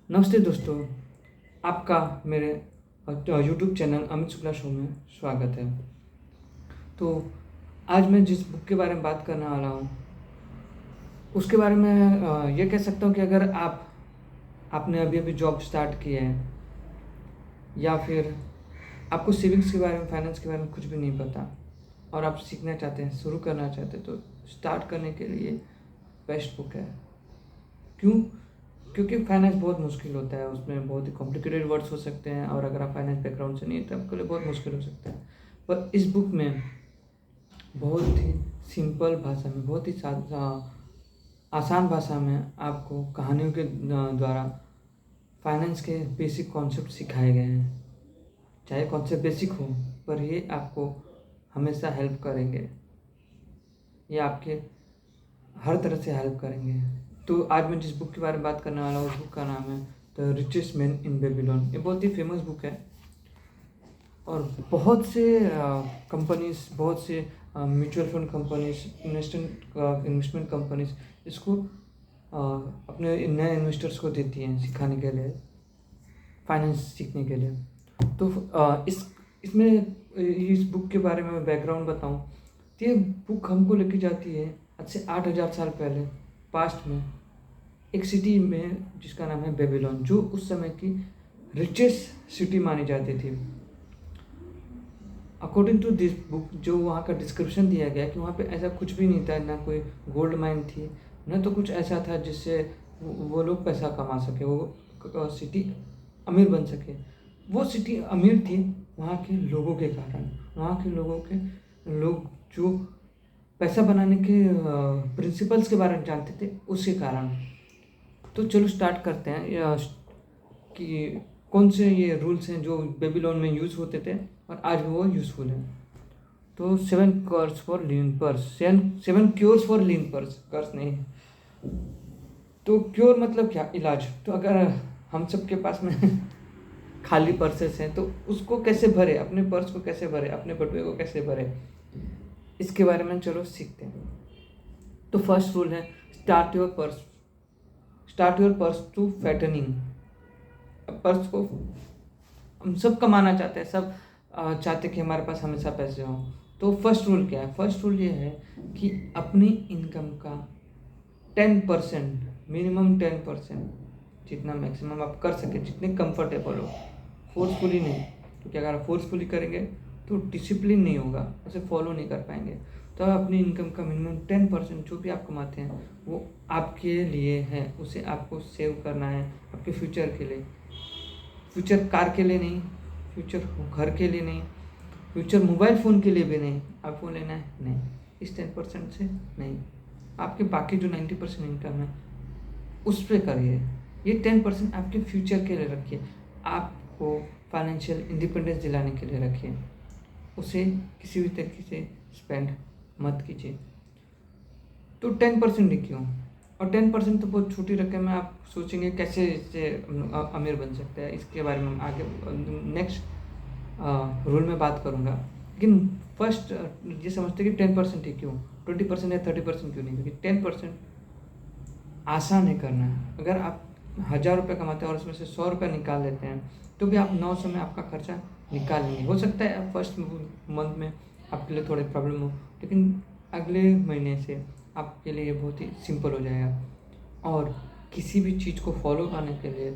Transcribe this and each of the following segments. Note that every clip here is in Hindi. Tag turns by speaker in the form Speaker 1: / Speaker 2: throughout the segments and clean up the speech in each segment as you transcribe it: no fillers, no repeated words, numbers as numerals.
Speaker 1: नमस्ते दोस्तों, आपका मेरे YouTube channel Amit Shukla show में स्वागत है। तो आज मैं जिस बुक के बारे में बात करने वाला हूँ उसके बारे में ये कह सकता हूँ कि अगर आपने अभी अभी जॉब स्टार्ट की है या फिर आपको सेविंग्स के बारे में, फाइनेंस के बारे में कुछ भी नहीं पता और आप सीखना चाहते हैं, शुरू करना चाहते हैं, तो स्टार्ट करने के लिए बेस्ट बुक है। क्यों? क्योंकि फाइनेंस बहुत मुश्किल होता है, उसमें बहुत ही कॉम्प्लिकेटेड वर्ड्स हो सकते हैं और अगर आप फाइनेंस बैकग्राउंड से नहीं है तो आपके लिए बहुत मुश्किल हो सकता है। पर इस बुक में बहुत ही सिंपल भाषा में, बहुत ही आसान भाषा में आपको कहानियों के द्वारा फाइनेंस के बेसिक कॉन्सेप्ट सिखाए गए हैं। चाहे कॉन्सेप्ट बेसिक हो पर ये आपको हमेशा हेल्प करेंगे, ये आपके हर तरह से हेल्प करेंगे। तो आज मैं जिस बुक के बारे में बात करने वाला हूँ उस बुक का नाम है the richest man in Babylon. ये बहुत ही फेमस बुक है और बहुत से कंपनीज, बहुत से mutual fund companies, investment companies इसको अपने नए इन्वेस्टर्स को देती हैं सिखाने के लिए, फाइनेंस सीखने के लिए। तो इसमें इस बुक के बारे में बैकग्राउंड बताऊं तो ये बुक हमको लेके जाती है आज से 8,000 साल पहले, पास्ट में, एक सिटी में जिसका नाम है बेबीलोन, जो उस समय की रिचेस्ट सिटी मानी जाती थी। अकॉर्डिंग टू दिस बुक, जो वहाँ का डिस्क्रिप्शन दिया गया कि वहाँ पे ऐसा कुछ भी नहीं था, ना कोई गोल्ड माइन थी, ना तो कुछ ऐसा था जिससे वो लोग पैसा कमा सके, वो सिटी अमीर बन सके। वो सिटी अमीर थी वहाँ के लोगों के कारण, वहाँ के लोग जो पैसा बनाने के प्रिंसिपल्स के बारे में जानते थे उसके कारण। तो चलो स्टार्ट करते हैं कि कौन से ये रूल्स हैं जो बेबीलोन में यूज़ होते थे और आज भी वो यूज़फुल हैं। तो 7 curse for lean purse, 7 cures for lean purse, curse नहीं। तो क्योर मतलब क्या? इलाज। तो अगर हम सबके पास में खाली पर्सेस हैं तो उसको कैसे भरे, अपने पर्स को कैसे भरे, अपने बटुए को कैसे भरे, इसके बारे में चलो सीखते हैं। तो फर्स्ट रूल है start your purse to fattening. Purse को हम सब कमाना चाहते हैं, सब चाहते कि हमारे पास हमेशा पैसे हों। तो फर्स्ट रूल क्या है? फर्स्ट रूल ये है कि अपनी इनकम का 10%, मिनिमम 10%, जितना मैक्सिमम आप कर सके, जितने कंफर्टेबल हो, फोर्सफुली नहीं, क्योंकि अगर आप फोर्सफुली करेंगे तो डिसिप्लिन नहीं होगा, उसे फॉलो नहीं कर पाएंगे। तो अपनी इनकम का मिनिमम 10% जो भी आप कमाते हैं वो आपके लिए है, उसे आपको सेव करना है आपके फ्यूचर के लिए। फ्यूचर कार के लिए नहीं, फ्यूचर घर के लिए नहीं, फ्यूचर मोबाइल फ़ोन के लिए भी नहीं। आपको लेना है नहीं, इस 10% से नहीं, आपके बाकी जो 90% इनकम है उस पर करिए। ये 10% आपके फ्यूचर के लिए रखिए, आपको फाइनेंशियल इंडिपेंडेंस दिलाने के लिए रखिए, उसे किसी भी तरीके से स्पेंड मत कीजिए। तो 10% ही क्यों? और 10% तो बहुत छोटी रकम है, आप सोचेंगे कैसे इससे अमीर बन सकते हैं, इसके बारे में आगे नेक्स्ट रूल में बात करूँगा। लेकिन फर्स्ट ये समझते हैं कि 10% ही क्यों, 20% या 30% क्यों नहीं, क्योंकि 10% आसान है करना है। अगर आप 1,000 रुपये कमाते हैं और उसमें से 100 रुपये निकाल लेते हैं तो भी आप 900 में आपका खर्चा निकाल लेंगे। हो सकता है फर्स्ट मंथ में आपके लिए थोड़ी प्रॉब्लम हो, लेकिन अगले महीने से आपके लिए बहुत ही सिंपल हो जाएगा। और किसी भी चीज़ को फॉलो करने के लिए,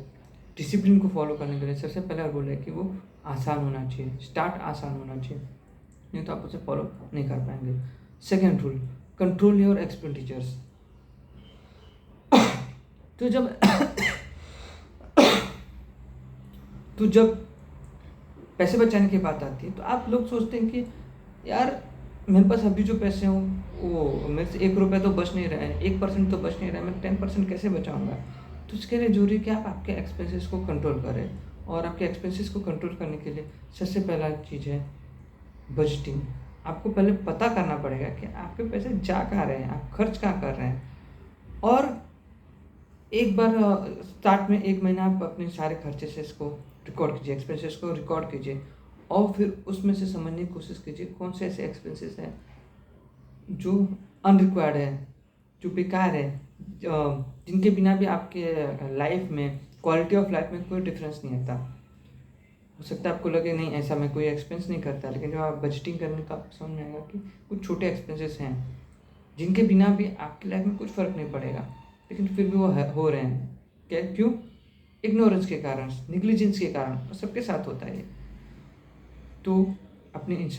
Speaker 1: डिसिप्लिन को फॉलो करने के लिए सबसे पहला रूल है कि वो आसान होना चाहिए, स्टार्ट आसान होना चाहिए, नहीं तो आप उसे फॉलो नहीं कर पाएंगे। Second rule, control your expenditures. तो जब पैसे बचाने की बात आती है तो आप लोग सोचते हैं कि यार मेरे पास अभी जो पैसे हों वो मेरे से 1 रुपये तो बच नहीं रहा है, 1% तो बच नहीं रहा है, मैं 10% कैसे बचाऊंगा? तो इसके लिए जरूरी है कि आप आपके एक्सपेंसेस को कंट्रोल करें। और आपके एक्सपेंसेस को कंट्रोल करने के लिए सबसे पहला चीज़ है बजटिंग। आपको पहले पता करना पड़ेगा कि आपके पैसे जा कहाँ रहे हैं, आप खर्च कहाँ कर रहे हैं। और एक बार स्टार्ट में 1 महीना आप अपने सारे खर्चे से इसको रिकॉर्ड कीजिए, एक्सपेंसेस को रिकॉर्ड कीजिए और फिर उसमें से समझने की कोशिश कीजिए कौन से ऐसे एक्सपेंसेस हैं जो अनरिक्वायर्ड है, जो बेकार है, जिनके बिना भी आपके लाइफ में, क्वालिटी ऑफ लाइफ में कोई डिफरेंस नहीं आता। हो सकता है आपको लगे नहीं ऐसा मैं कोई एक्सपेंस नहीं करता, लेकिन जब आप बजटिंग करने का आपको समझ में आएगा कि कुछ छोटे एक्सपेंसेस हैं जिनके बिना भी आपकी लाइफ में कुछ फ़र्क नहीं पड़ेगा, लेकिन फिर भी वो हो रहे हैं। क्या, क्यों? इग्नोरेंस के कारण, निग्लिजेंस के कारण, और सबके साथ होता है ये। तो अपनी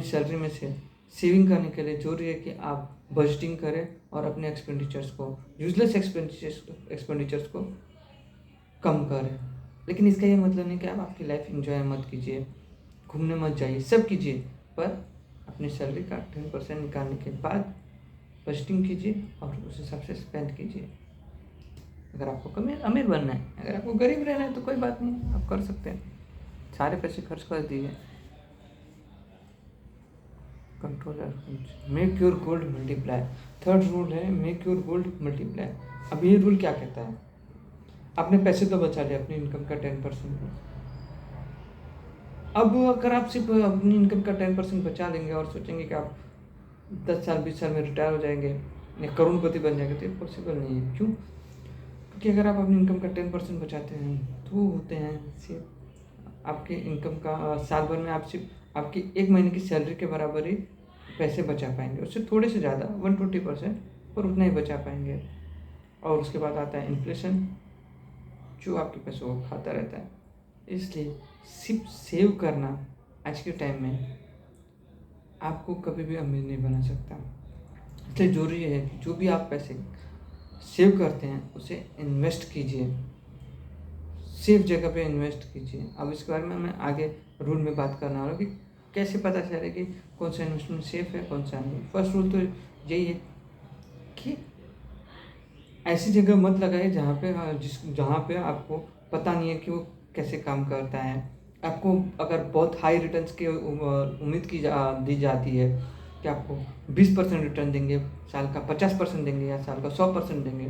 Speaker 1: सैलरी में से सेविंग करने के लिए जरूरी है कि आप बजटिंग करें और अपने एक्सपेंडिचर्स को, यूजलेस एक्सपेंडिचर्स को कम करें। लेकिन इसका ये मतलब नहीं कि आप आपकी लाइफ एंजॉय मत कीजिए, घूमने मत जाइए, सब कीजिए, पर अपनी सैलरी का 10% निकालने के बाद बजटिंग कीजिए और उस हिसाब से स्पेंड कीजिए। अगर आपको अमीर बनना है, अगर आपको गरीब रहना है तो कोई बात नहीं, आप कर सकते हैं, सारे पैसे खर्च कर दिए। Controller, make your gold multiply. Third rule है मेक योर गोल्ड मल्टीप्लाई। अब ये रूल क्या कहता है? आपने पैसे तो बचा लिया अपनी इनकम का 10%। अब अगर आप सिर्फ अपनी इनकम का 10% बचा लेंगे और सोचेंगे कि आप 10 साल 20 साल में रिटायर हो जाएंगे या करोड़पति बन जाएंगे, तो ये पॉसिबल नहीं है। क्यों? क्योंकि अगर आप अपनी इनकम का 10% बचाते हैं तो वो होते हैं सिर्फ आपके इनकम का, साल भर में आप सिर्फ आपकी 1 महीने की सैलरी के बराबर ही पैसे बचा पाएंगे, उससे थोड़े से ज़्यादा 120%, पर उतना ही बचा पाएंगे। और उसके बाद आता है इन्फ्लेशन, जो आपके पैसों को खाता रहता है। इसलिए सिर्फ सेव करना आज के टाइम में आपको कभी भी अमीर नहीं बना सकता। इसलिए जरूरी है कि जो भी आप पैसे सेव करते हैं उसे इन्वेस्ट कीजिए, सेफ जगह पे इन्वेस्ट कीजिए। अब इसके बारे में मैं आगे रूल में बात करना वाला हूँ कि कैसे पता चले कि कौन सा इन्वेस्टमेंट सेफ है, कौन सा नहीं। फर्स्ट रूल तो यही है कि ऐसी जगह मत लगाइए जहाँ पे आपको पता नहीं है कि वो कैसे काम करता है। आपको अगर बहुत हाई रिटर्न्स की उम्मीद दी जाती है कि आपको 20% रिटर्न देंगे, साल का 50% देंगे या साल का 100% देंगे,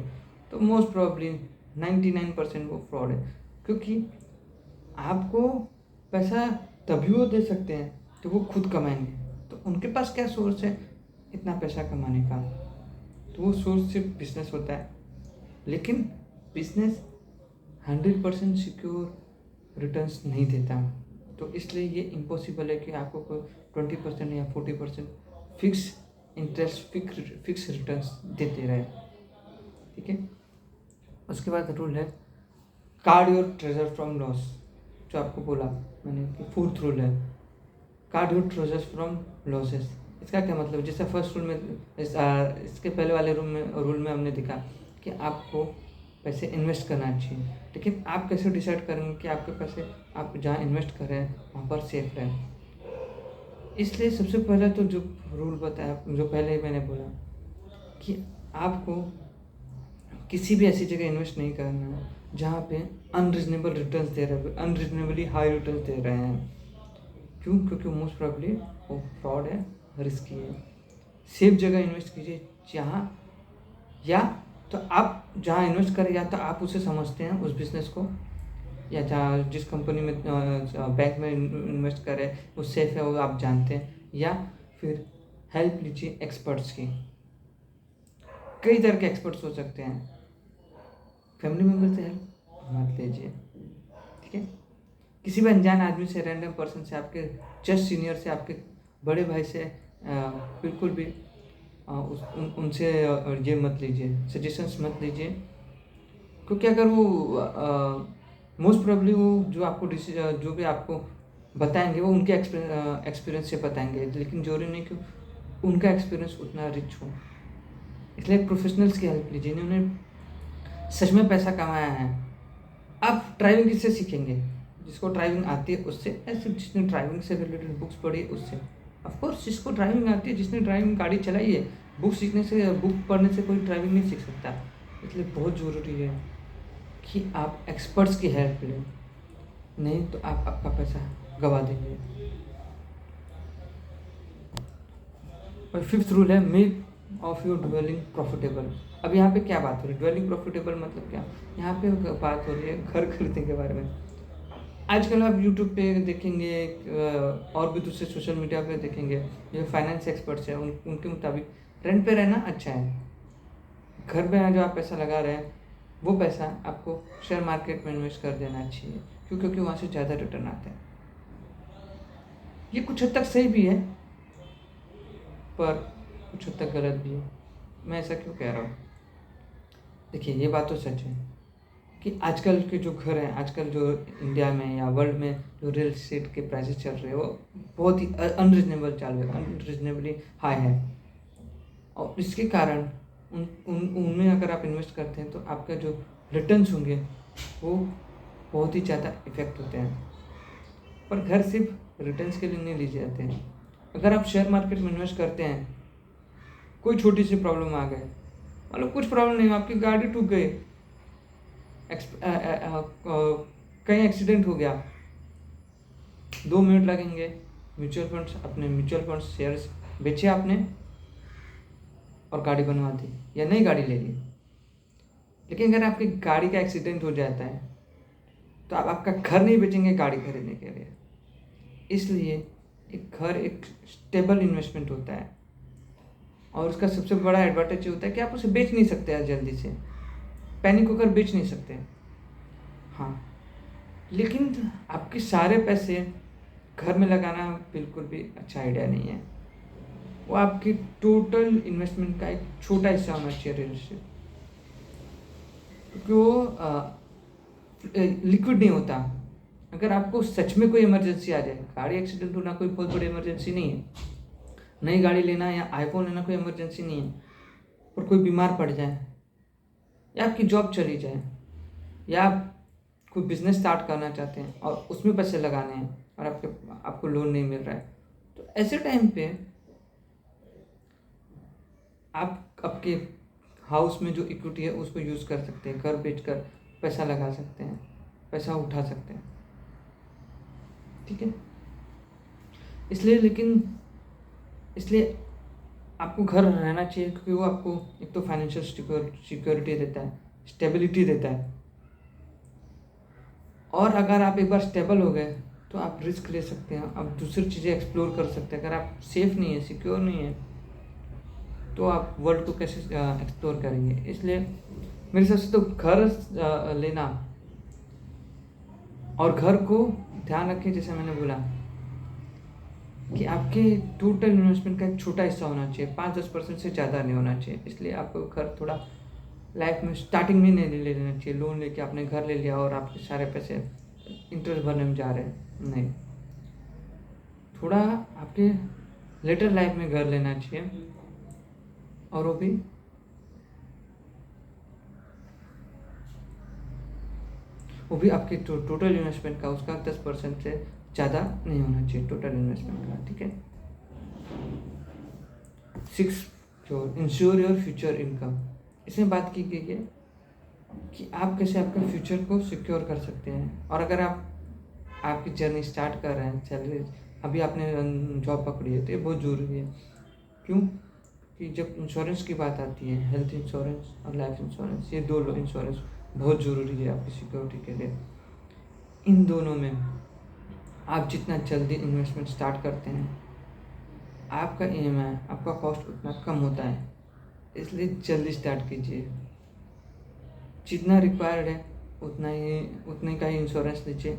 Speaker 1: तो मोस्ट प्रोबेबली 99% वो फ्रॉड है। क्योंकि आपको पैसा तभी वो दे सकते हैं तो वो खुद कमाएंगे, तो उनके पास क्या सोर्स है इतना पैसा कमाने का? तो वो सोर्स सिर्फ बिजनेस होता है। लेकिन बिजनेस 100% सिक्योर रिटर्न्स नहीं देता, तो इसलिए ये इम्पॉसिबल है कि आपको कोई 20% या 40% फिक्स इंटरेस्ट, फिक्स रिटर्न्स देते रहे। ठीक है। उसके बाद रूल है guard your treasure from loss. जो आपको बोला मैंने कि फोर्थ रूल है guard your treasure from losses. इसका क्या मतलब? जैसे फर्स्ट रूल में इसके पहले वाले रूल में हमने देखा कि आपको पैसे इन्वेस्ट करना चाहिए, लेकिन आप कैसे डिसाइड करेंगे कि आपके पैसे आप जहाँ इन्वेस्ट करें वहाँ पर सेफ रहें? इसलिए सबसे पहले तो जो रूल बताया, जो पहले ही मैंने बोला कि आपको किसी भी ऐसी जगह इन्वेस्ट नहीं करना है जहाँ पे अनरीजनेबल रिटर्न्स दे रहे हैं, अनरीजनेबली हाई रिटर्न्स दे रहे हैं। क्यों? क्योंकि मोस्ट प्रोबेबली वो फ्रॉड है, रिस्की है। सेफ जगह इन्वेस्ट कीजिए, जहाँ या तो आप जहाँ इन्वेस्ट करें या तो आप उसे समझते हैं उस बिज़नेस को, या जहाँ जिस कंपनी में बैंक में इन्वेस्ट करें वो सेफ है वो आप जानते हैं, या फिर हेल्प लीजिए एक्सपर्ट्स की। कई तरह के एक्सपर्ट्स हो सकते हैं, फैमिली मेम्बर से हेल्प मत लीजिए। ठीक है। किसी भी अनजान आदमी से, रैंडम पर्सन से, आपके जस्ट सीनियर से, आपके बड़े भाई से बिल्कुल भी उनसे ये मत लीजिए, सजेशंस मत लीजिए। क्योंकि अगर वो मोस्ट प्रोबेबली वो जो भी आपको बताएंगे वो उनके एक्सपीरियंस से बताएंगे, लेकिन जरूरी नहीं कि उनका एक्सपीरियंस उतना रिच हो। इसलिए प्रोफेशनल्स की हेल्प लीजिए, जिन्होंने सच में पैसा कमाया है। आप ड्राइविंग किससे सीखेंगे? जिसको ड्राइविंग आती है उससे, ऐसे जिसने ड्राइविंग से रिलेटेड बुक्स पढ़ी है उससे। ऑफकोर्स जिसको ड्राइविंग आती है, जिसने ड्राइविंग गाड़ी चलाई है, बुक पढ़ने से कोई ड्राइविंग नहीं सीख सकता। इसलिए बहुत ज़रूरी है कि आप एक्सपर्ट्स की हेल्प लें, नहीं तो आप आपका पैसा गवा देंगे। और फिफ्थ रूल है make of your dwelling profitable. अब यहाँ पे क्या बात हो रही है? ड्वेलिंग प्रॉफिटेबल मतलब क्या? यहाँ पे बात हो रही है घर खरीदने के बारे में। आजकल आप यूट्यूब पे देखेंगे और भी दूसरे सोशल मीडिया पे देखेंगे, जो फाइनेंस एक्सपर्ट्स हैं उनके मुताबिक रेंट पे रहना अच्छा है। घर में जो आप पैसा लगा रहे हैं वो पैसा आपको शेयर मार्केट में इन्वेस्ट कर देना चाहिए, क्योंकि वहाँ से ज़्यादा रिटर्न आते हैं। ये कुछ हद तक सही भी है पर कुछ हद तक गलत भी है। मैं ऐसा क्यों कह रहा हूँ? देखिए, ये बात तो सच है कि आजकल के जो घर हैं, आजकल जो इंडिया में या वर्ल्ड में जो रियल एस्टेट के प्राइसेस चल रहे हैं वो बहुत ही अनरीजनेबल चल रहे हैं, अनरीजनेबली हाई है। और इसके कारण उनमें अगर आप इन्वेस्ट करते हैं तो आपका जो रिटर्न्स होंगे वो बहुत ही ज़्यादा इफ़ेक्ट होते हैं। पर घर सिर्फ रिटर्न्स के लिए नहीं लिए जाते हैं। अगर आप शेयर मार्केट में इन्वेस्ट करते हैं, कोई छोटी सी प्रॉब्लम आ गई, मतलब कुछ प्रॉब्लम नहीं, आपकी गाड़ी टूट गई, कहीं एक्सीडेंट हो गया, 2 मिनट लगेंगे, म्यूचुअल फंड्स शेयर्स बेचे आपने और गाड़ी बनवा दी या नई गाड़ी ले ली। लेकिन अगर आपकी गाड़ी का एक्सीडेंट हो जाता है तो आप आपका घर नहीं बेचेंगे गाड़ी खरीदने के लिए। इसलिए एक घर एक स्टेबल इन्वेस्टमेंट होता है और उसका सबसे बड़ा एडवांटेज ये होता है कि आप उसे बेच नहीं सकते हैं जल्दी से, पैनिक होकर बेच नहीं सकते। हाँ, लेकिन आपके सारे पैसे घर में लगाना बिल्कुल भी अच्छा आइडिया नहीं है। वो आपकी टोटल इन्वेस्टमेंट का एक छोटा हिस्सा होना चाहिए रियल एस्टेट, क्योंकि वो लिक्विड नहीं होता। अगर आपको सच में कोई इमरजेंसी आ जाए, गाड़ी एक्सीडेंट होना कोई बहुत बड़ी इमरजेंसी नहीं है, नई गाड़ी लेना या आईफोन लेना कोई इमरजेंसी नहीं है, और कोई बीमार पड़ जाए या आपकी जॉब चली जाए या आप कोई बिजनेस स्टार्ट करना चाहते हैं और उसमें पैसे लगाने हैं और आपको लोन नहीं मिल रहा है, तो ऐसे टाइम पे आप आपके हाउस में जो इक्विटी है उसको यूज़ कर सकते हैं, घर बेचकर पैसा लगा सकते हैं, पैसा उठा सकते हैं। ठीक है, इसलिए आपको घर रहना चाहिए, क्योंकि वो आपको एक तो फाइनेंशियल सिक्योरिटी देता है, स्टेबिलिटी देता है। और अगर आप एक बार स्टेबल हो गए तो आप रिस्क ले सकते हैं, आप दूसरी चीज़ें एक्सप्लोर कर सकते हैं। अगर आप सेफ नहीं है, सिक्योर नहीं है, तो आप वर्ल्ड को कैसे एक्सप्लोर करेंगे? इसलिए मेरे हिसाब से तो घर लेना, और घर को ध्यान रखें, जैसे मैंने बोला कि आपके टोटल इन्वेस्टमेंट का एक छोटा हिस्सा होना चाहिए, 5-10% से ज़्यादा नहीं होना चाहिए। इसलिए आपको घर थोड़ा लाइफ में स्टार्टिंग में नहीं ले लेना चाहिए। लोन लेके आपने घर ले लिया और आपके सारे पैसे इंटरेस्ट भरने में जा रहे हैं, नहीं। थोड़ा आपके लेटर लाइफ में घर लेना चाहिए, और वो भी आपके टोटल इन्वेस्टमेंट का उसका 10% से ज़्यादा नहीं होना चाहिए टोटल इन्वेस्टमेंट का। ठीक है। 6, जो इंश्योर योर फ्यूचर इनकम, इसमें बात की गई है कि आप कैसे आपके फ्यूचर को सिक्योर कर सकते हैं। और अगर आप आपकी जर्नी स्टार्ट कर रहे हैं, सैलरी अभी आपने जॉब पकड़ी है, तो ये बहुत ज़रूरी है। क्यों? कि जब इंश्योरेंस की बात आती है, हेल्थ इंश्योरेंस और लाइफ इंश्योरेंस, ये 2 इंश्योरेंस बहुत ज़रूरी है आपकी सिक्योरिटी के लिए। इन दोनों में आप जितना जल्दी इन्वेस्टमेंट स्टार्ट करते हैं, आपका EMI, आपका कॉस्ट उतना कम होता है। इसलिए जल्दी स्टार्ट कीजिए, जितना रिक्वायर्ड है उतने का ही इंश्योरेंस लीजिए,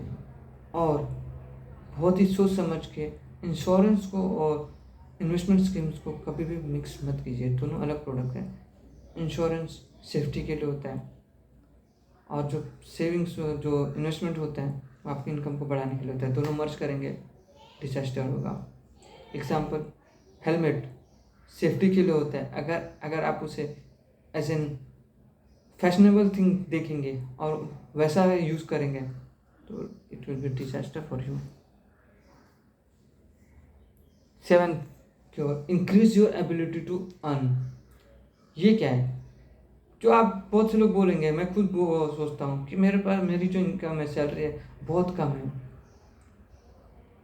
Speaker 1: और बहुत ही सोच समझ के इंश्योरेंस को और इन्वेस्टमेंट स्कीम्स को कभी भी मिक्स मत कीजिए। दोनों अलग प्रोडक्ट हैं। इंश्योरेंस सेफ्टी के लिए होता है, और जो सेविंग्स जो इन्वेस्टमेंट होता है वो आपकी इनकम को बढ़ाने के लिए होता है। दोनों मर्ज करेंगे, डिजास्टर होगा। एग्जाम्पल, हेलमेट सेफ्टी के लिए होता है। अगर आप उसे एज एन फैशनेबल थिंग देखेंगे और वैसा यूज़ करेंगे तो it will be disaster for you. 7, increase your ability to earn. ये क्या है? जो आप बहुत से लोग बोलेंगे, मैं खुद सोचता हूँ कि मेरी जो इनकम है, सैलरी है, बहुत कम है,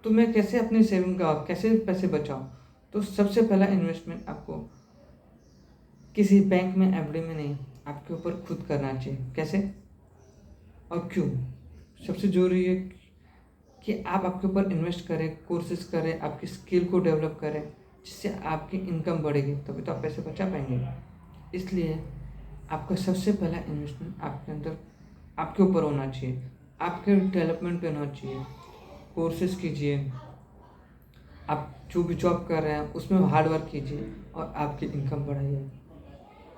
Speaker 1: तो मैं कैसे अपने सेविंग का कैसे पैसे बचाऊँ? तो सबसे पहला इन्वेस्टमेंट आपको किसी बैंक में, FD में नहीं, आपके ऊपर खुद करना चाहिए। कैसे और क्यों? सबसे ज़रूरी है कि आप आपके ऊपर इन्वेस्ट करें, कोर्सेज करें, आपकी स्किल को डेवलप करें, जिससे आपकी इनकम बढ़ेगी, तभी तो आप पैसे बचा पाएंगे। इसलिए आपका सबसे पहला इन्वेस्टमेंट आपके अंदर, आपके ऊपर होना चाहिए, आपके डेवलपमेंट पे होना चाहिए। कोर्सेज कीजिए, आप जो भी जॉब कर रहे हैं उसमें हार्ड वर्क कीजिए और आपकी इनकम बढ़ाइए।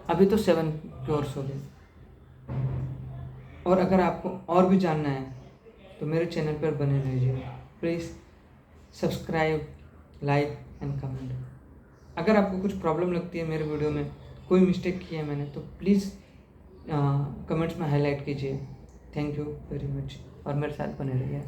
Speaker 1: अभी तो 7 कोर्स हो गए, और अगर आपको और भी जानना है तो मेरे चैनल पर बने रहिए। Please subscribe, like and comment. अगर आपको कुछ प्रॉब्लम लगती है मेरे वीडियो में, कोई मिस्टेक की है मैंने, तो प्लीज़ कमेंट्स में हाईलाइट कीजिए। थैंक यू वेरी मच, और मेरे साथ बने रहिए।